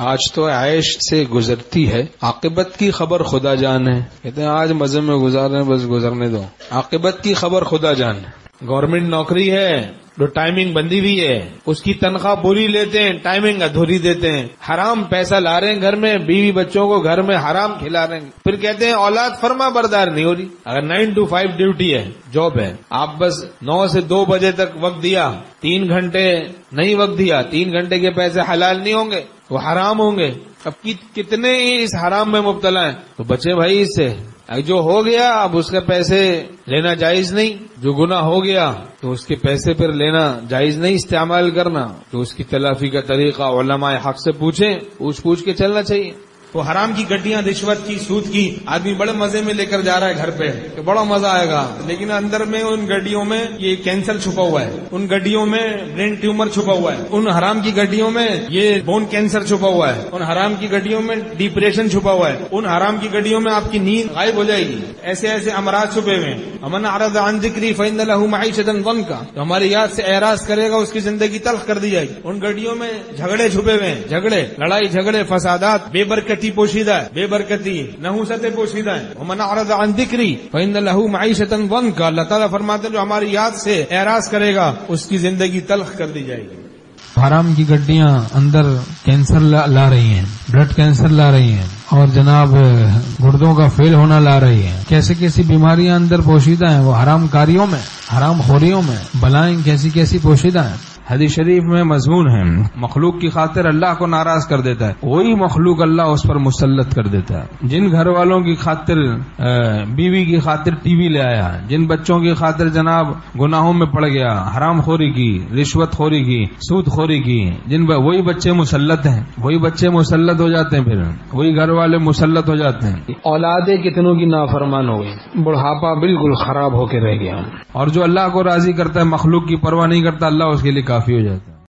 آج تو عیش سے گزرتی ہے، عاقبت کی خبر خدا جان ہے. کہتے ہیں آج مزے میں گزار رہے ہیں، بس گزرنے دو. عاقبت کی خبر خدا جان ہے. گورنمنٹ نوکری ہے جو ٹائمنگ بندی ہوئی ہے، اس کی تنخواہ پوری لیتے ہیں، ٹائمنگ ادھوری دیتے ہیں. حرام پیسہ لا رہے ہیں گھر میں، بیوی بچوں کو گھر میں حرام کھلا رہے ہیں. پھر کہتے ہیں اولاد فرما بردار نہیں ہو رہی. اگر 9 to 5 ڈیوٹی ہے، جاب ہے، آپ بس 9 سے 2 بجے تک وقت دیا، 3 گھنٹے نہیں وقت دیا، 3 گھنٹے کے پیسے حلال نہیں ہوں گے، وہ حرام ہوں گے. اب کتنے اس حرام میں مبتلا ہیں. تو بچے بھائی اس سے، جو ہو گیا اب اس کے پیسے لینا جائز نہیں. جو گناہ ہو گیا تو اس کے پیسے پر لینا جائز نہیں، استعمال کرنا. تو اس کی تلافی کا طریقہ علماء حق سے پوچھیں، پوچھ کے چلنا چاہیے. وہ حرام کی گڈیاں، رشوت کی، سود کی، آدمی بڑے مزے میں لے کر جا رہا ہے گھر پہ کہ بڑا مزہ آئے گا، لیکن اندر میں ان گڈیوں میں یہ کینسر چھپا ہوا ہے، ان گڈیوں میں برین ٹیومر چھپا ہوا ہے، ان حرام کی گڈیوں میں یہ بون کینسر چھپا ہوا ہے، ان حرام کی گڈیوں میں ڈپریشن چھپا ہوا ہے، ان حرام کی گڈیوں میں آپ کی نیند غائب ہو جائے گی. ایسے ایسے امراض چھپے ہوئے ہیں. ومن اعرض عن ذکری فإن له معیشۃ ضنکا، جو ہماری یاد سے اعراض کرے گا اس کی زندگی تلخ کر دی جائے گی. ان گڈیوں میں جھگڑے چھپے ہوئے ہیں، جھگڑے، لڑائی جھگڑے، فسادات، بے برکتی پوشیدہ ہے، بے برکتی، نحوستیں پوشیدہ ہیں. ومن اعرض عن ذکری فإن له معیشۃ ضنکا، اللہ تعالیٰ فرماتے ہیں جو ہماری یاد سے اعراض کرے گا اس کی زندگی تلخ کر دی جائے گی. حرام کی گڈیاں اندر کینسر لا رہی ہیں، بلڈ کینسر لا رہی ہیں، اور جناب گردوں کا فیل ہونا لا رہی ہیں. کیسی کیسی بیماریاں اندر پوشیدہ ہیں وہ حرام کاریوں میں، حرام خوریوں میں. بلائیں کیسی کیسی پوشیدہ ہیں. حدیث شریف میں مضمون ہے، مخلوق کی خاطر اللہ کو ناراض کر دیتا ہے، وہی مخلوق اللہ اس پر مسلط کر دیتا ہے. جن گھر والوں کی خاطر بیوی کی خاطر ٹی وی لے آیا، جن بچوں کی خاطر جناب گناہوں میں پڑ گیا، حرام خوری کی، رشوت خوری کی، سود خوری کی، وہی بچے مسلط ہیں، وہی بچے مسلط ہو جاتے ہیں، پھر وہی گھر والے مسلط ہو جاتے ہیں. اولادیں کتنوں کی نافرمان ہو گئی، بڑھاپا بالکل خراب ہو کے رہ گیا. اور جو اللہ کو راضی کرتا ہے، مخلوق کی پرواہ نہیں کرتا، اللہ اس کے لیے کافی ہو جاتا ہے.